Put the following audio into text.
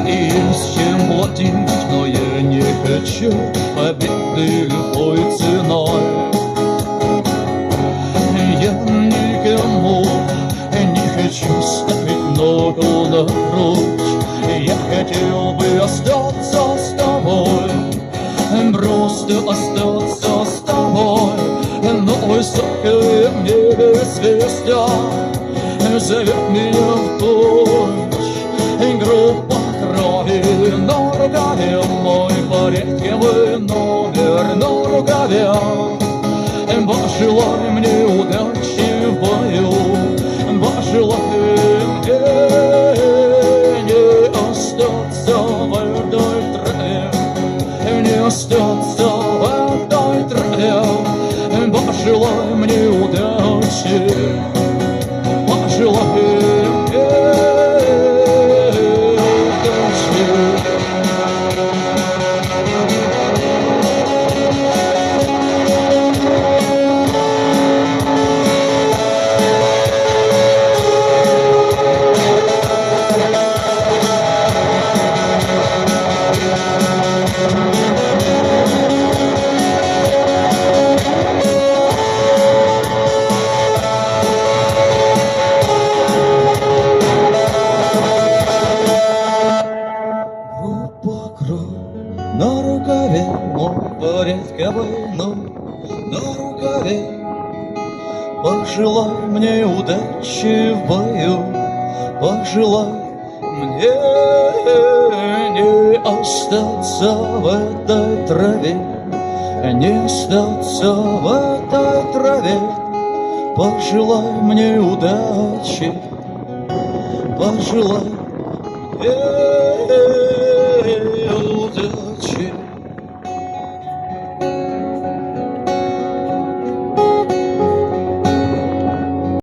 Есть чем платить, но я не хочу победы любой ценой. Я никому не хочу ставить ногу на грудь. Я хотел бы остаться с тобой, просто остаться с тобой. Но высокое в небе звезда зовет меня в путь. Группа крови на рукаве, мой порядковый номер на рукаве. Пожелай мне удачи в бою, пожелай мне не остаться в этой траве, не остаться в этой траве. Пожелай мне удачи, пожелай мне удачи. На рукаве мой порядковый номер на рукаве. Пожелай мне удачи в бою, пожелай мне не остаться в этой траве, не остаться в этой траве. Пожелай мне удачи, пожелай мне